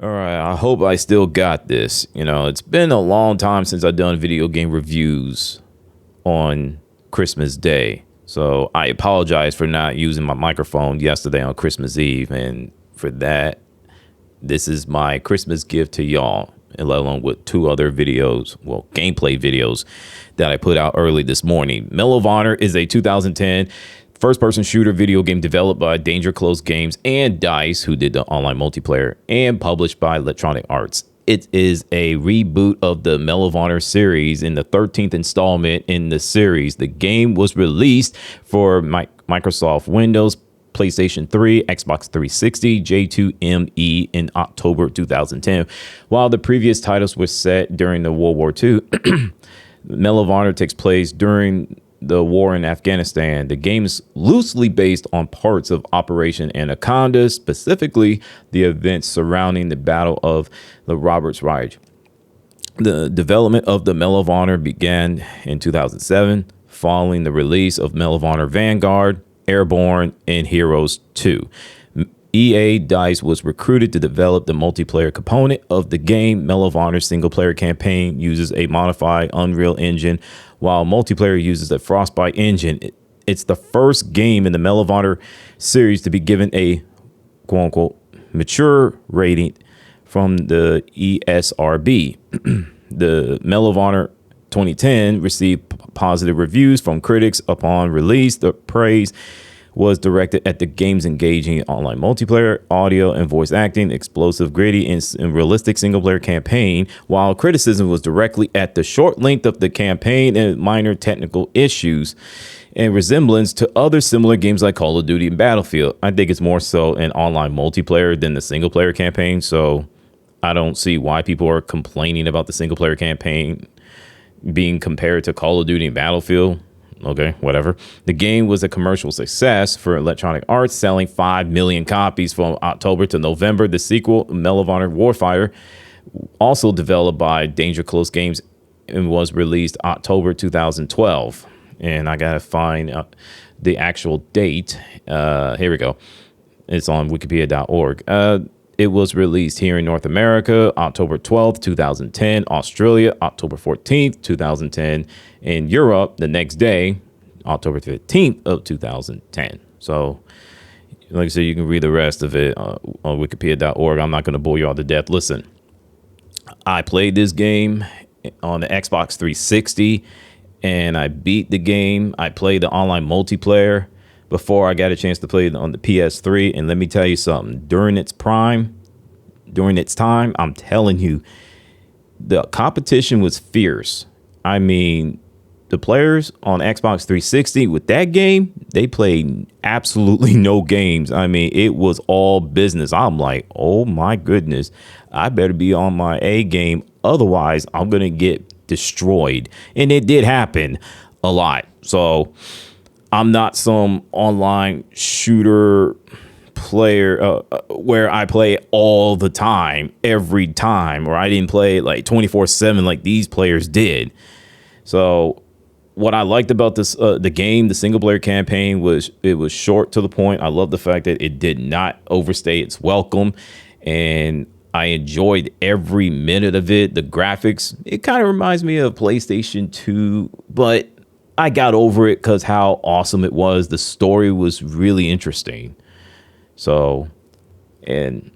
All right, I hope I still got this. It's been a long time since I've done video game reviews on Christmas Day. So I apologize for not using my microphone yesterday on Christmas Eve. And for that, this is my Christmas gift to y'all, along with two other videos, gameplay videos that I put out early this morning. Medal of Honor is a 2010 first-person shooter video game developed by Danger Close Games and DICE, who did the online multiplayer, and published by Electronic Arts. It is a reboot of the Medal of Honor series in the 13th installment in the series. The game was released for Microsoft Windows, PlayStation 3, Xbox 360, J2ME in October 2010. While the previous titles were set during the World War II, Medal of Honor takes place during the war in Afghanistan. The game is loosely based on parts of Operation Anaconda, specifically the events surrounding the Battle of the Roberts Ridge. The development of the Medal of Honor began in 2007, following the release of Medal of Honor Vanguard, Airborne, and Heroes 2. EA DICE was recruited to develop the multiplayer component of the game. Medal of Honor single-player campaign uses a modified Unreal Engine, while multiplayer uses a Frostbite engine. It's the first game in the Medal of Honor series to be given a quote-unquote mature rating from the ESRB. The Medal of Honor 2010 received positive reviews from critics upon release. The praise was directed at the game's engaging online multiplayer, audio and voice acting, explosive, gritty, and realistic single-player campaign, while criticism was directly at the short length of the campaign and minor technical issues and resemblance to other similar games like Call of Duty and Battlefield. I think it's more so an online multiplayer than the single-player campaign, so I don't see why people are complaining about the single-player campaign being compared to Call of Duty and Battlefield. Okay, whatever. The game was a commercial success for Electronic Arts, selling 5 million copies from October to November. The sequel, Medal of Honor Warfighter, also developed by Danger Close Games, and was released October 2012. And I gotta find the actual date. Here we go. It's on wikipedia.org. It was released here in North America, October 12th, 2010, Australia, October 14th, 2010, in Europe the next day, October 15th of 2010. So, like I said, you can read the rest of it on wikipedia.org. I'm not going to bore you all to death. Listen, I played this game on the Xbox 360, and I beat the game. I played the online multiplayer before I got a chance to play it on the PS3. And let me tell you something, during its time, I'm telling you, the competition was fierce. I mean, the players on Xbox 360 with that game, they played absolutely no games. I mean, it was all business. I'm like, oh my goodness, I better be on my A game. Otherwise, I'm going to get destroyed. And it did happen a lot. So I'm not some online shooter player where I play all the time, every time, or I didn't play like 24/7 like these players did. So what I liked about this, the game, the single player campaign, was it was short to the point. I love the fact that it did not overstay its welcome, and I enjoyed every minute of it. The graphics, it kind of reminds me of PlayStation 2, but I got over it because how awesome it was. The story was really interesting. So, and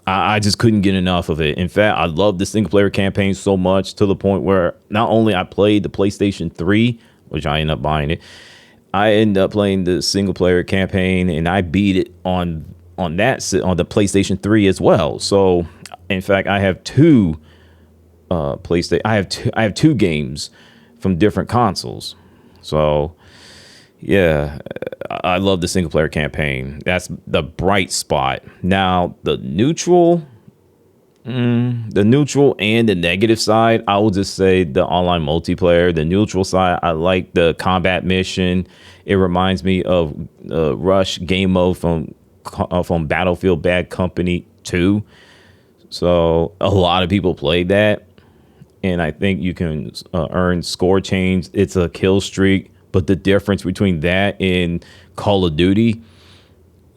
I just couldn't get enough of it. In fact, I love the single player campaign so much to the point where not only I played the PlayStation 3, which I ended up buying it, I ended up playing the single player campaign and I beat it on the PlayStation 3 as well. So, in fact, I have two I have two games from different consoles. So, yeah, I love the single player campaign. That's the bright spot. Now, the neutral and the negative side, I will just say the online multiplayer. The neutral side, I like the combat mission. It reminds me of Rush game mode from Battlefield Bad Company 2. So a lot of people played that. And I think you can earn score change. It's a kill streak. But the difference between that and Call of Duty,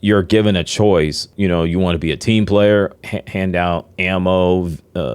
you're given a choice. You know, you want to be a team player, hand out ammo,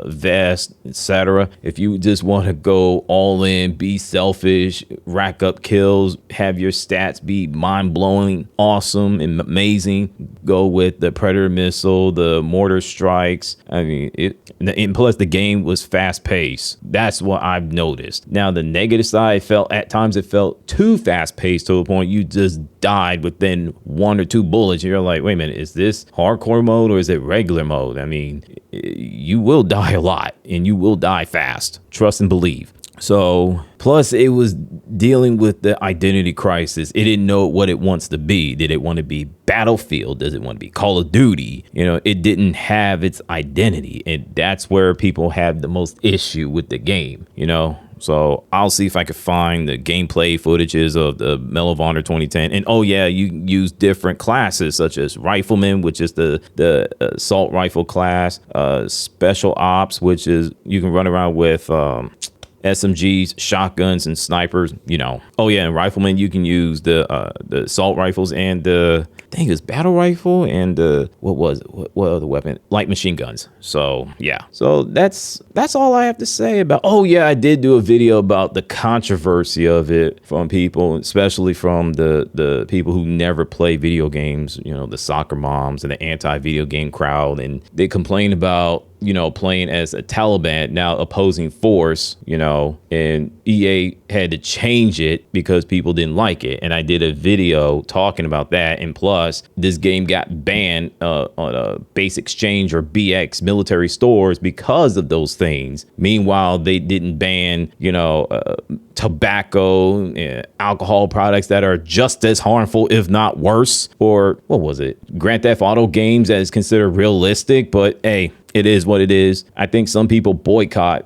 vest, etc. If you just want to go all in, be selfish, rack up kills, have your stats be mind-blowing, awesome, and amazing, go with the Predator missile, the mortar strikes. I mean, and plus the game was fast-paced. That's what I've noticed. Now, the negative side, at times it felt too fast-paced to the point you just died within 1 or 2 bullets. You're like, wait a minute, is this hardcore mode or is it regular mode? I mean, you will die a lot and you will die fast. Trust and believe. So, plus it was dealing with the identity crisis. It didn't know what it wants to be. Did it want to be Battlefield? Does it want to be Call of Duty? You know, it didn't have its identity. And that's where people have the most issue with the game, you know? So I'll see if I can find the gameplay footages of the Medal of Honor 2010. And oh yeah, you can use different classes such as Rifleman, which is the assault rifle class, Special Ops, which is you can run around with SMGs, shotguns, and snipers. You know. Oh yeah, and Rifleman you can use the assault rifles and I think it's battle rifle and what other weapon? Light machine guns. So yeah. So that's all I have to say about. Oh yeah, I did do a video about the controversy of it from people, especially from the people who never play video games. You know, the soccer moms and the anti-video game crowd, and they complain about, you know, playing as a Taliban, now opposing force, you know, and EA had to change it because people didn't like it. And I did a video talking about that. And plus, this game got banned on a base exchange or BX military stores because of those things. Meanwhile, they didn't ban, you know, tobacco, alcohol products that are just as harmful, if not worse. Or what was it? Grand Theft Auto games that is considered realistic, but hey, it is what it is. I think some people boycott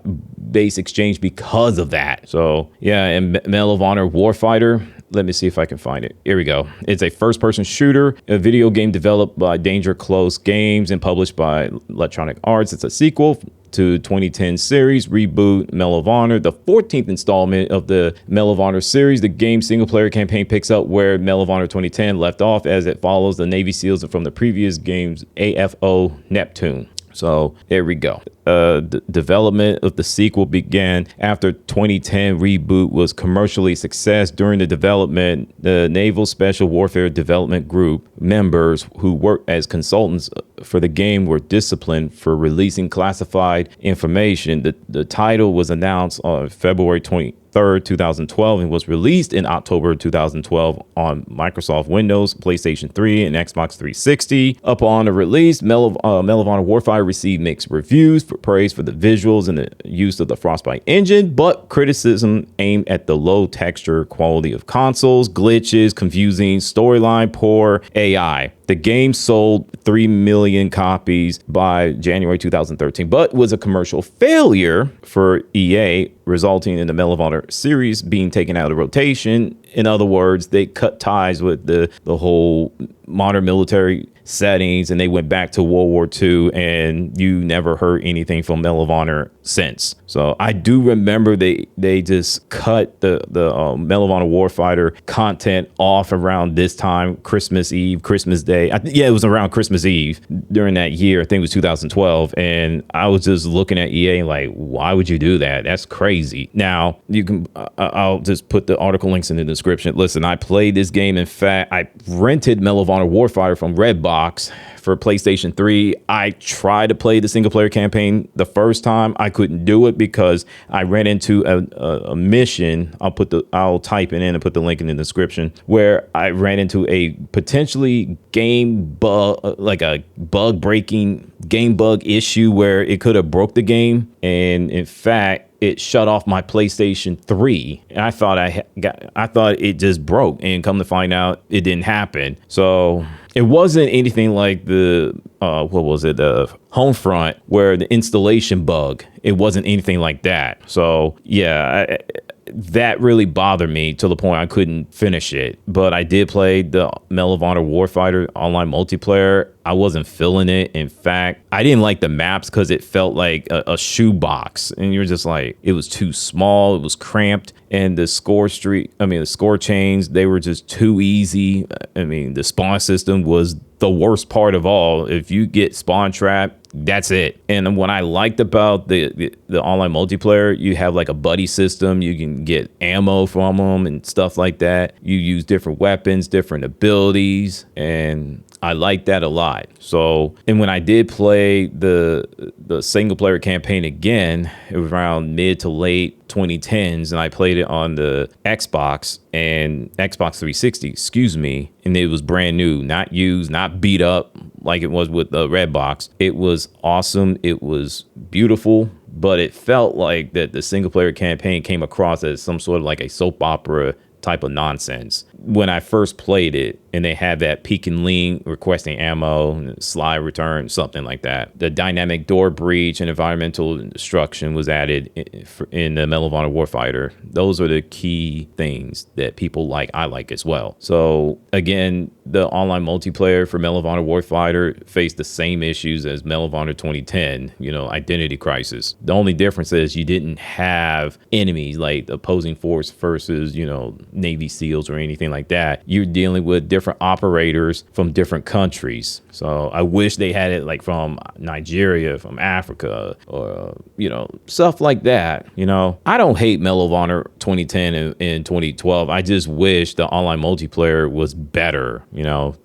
base exchange because of that. So yeah, and Medal of Honor Warfighter. Let me see if I can find it. Here we go. It's a first-person shooter, a video game developed by Danger Close Games and published by Electronic Arts. It's a sequel to 2010 series reboot Medal of Honor, the 14th installment of the Medal of Honor series. The game's single-player campaign picks up where Medal of Honor 2010 left off, as it follows the Navy SEALs from the previous game's AFO Neptune. So there we go. The development of the sequel began after 2010 reboot was commercially a success. During the development, the Naval Special Warfare Development Group members who worked as consultants for the game were disciplined for releasing classified information. The title was announced on February 23rd, 2012, and was released in October 2012 on Microsoft Windows, PlayStation 3, and Xbox 360. Upon the release, Medal of Honor Warfighter received mixed reviews, for praise for the visuals and the use of the Frostbite engine, but criticism aimed at the low texture quality of consoles, glitches, confusing storyline, poor AI. The game sold 3 million copies by January 2013, but was a commercial failure for EA, resulting in the Medal of Honor series being taken out of rotation. In other words, they cut ties with the whole modern military settings, and they went back to World War II, and you never heard anything from Medal of Honor since. So I do remember they just cut the Medal of Honor Warfighter content off around this time, Christmas Eve, Christmas Day. Yeah, it was around Christmas Eve during that year. I think it was 2012. And I was just looking at EA like, why would you do that? That's crazy. Now, you can, I'll just put the article links in the description. Listen, I played this game. In fact, I rented Medal of Honor Warfighter from Redbox for PlayStation 3. I tried to play the single player campaign the first time. I couldn't do it because I ran into a mission. I'll type it in and put the link in the description, where I ran into a potentially game bug, like a bug breaking game bug issue where it could have broke the game. And in fact, it shut off my PlayStation 3, and I thought it just broke, and come to find out it didn't happen. So it wasn't anything like the Homefront, where the installation bug. It wasn't anything like that. So yeah, that really bothered me to the point I couldn't finish it. But I did play the Medal of Honor Warfighter online multiplayer. I wasn't feeling it. In fact, I didn't like the maps because it felt like a shoebox, and you're just like, it was too small, it was cramped, and the score chains, they were just too easy. I mean, the spawn system was the worst part of all. If you get spawn trapped, that's it. And what I liked about the online multiplayer, you have like a buddy system. You can get ammo from them and stuff like that. You use different weapons, different abilities, and I like that a lot. So, and when I did play the single player campaign again, it was around mid to late 2010s, and I played it on the Xbox and Xbox 360, excuse me, and it was brand new, not used, not beat up like it was with the Redbox. It was awesome. It was beautiful, but it felt like that the single player campaign came across as some sort of like a soap opera type of nonsense. When I first played it, and they had that peek and lean requesting ammo and slide return, something like that. The dynamic door breach and environmental destruction was added in the Medal of Honor Warfighter. Those are the key things that people like. I like as well. So again, the online multiplayer for Medal of Honor Warfighter faced the same issues as Medal of Honor 2010, identity crisis. The only difference is you didn't have enemies like the opposing force versus, Navy SEALs or anything like that. You're dealing with different operators from different countries. So I wish they had it like from Nigeria, from Africa, or, stuff like that. I don't hate Medal of Honor 2010 and 2012. I just wish the online multiplayer was better.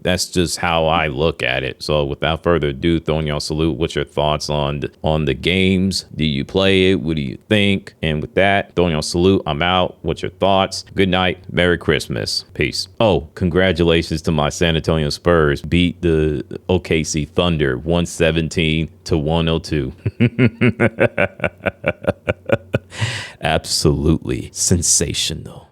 That's just how I look at it. So without further ado, throwing y'all salute. What's your thoughts on the games? Do you play it? What do you think? And with that, throwing y'all salute. I'm out. What's your thoughts? Good night. Merry Christmas. Peace. Oh, congratulations to my San Antonio Spurs. Beat the OKC Thunder 117-102. Absolutely sensational.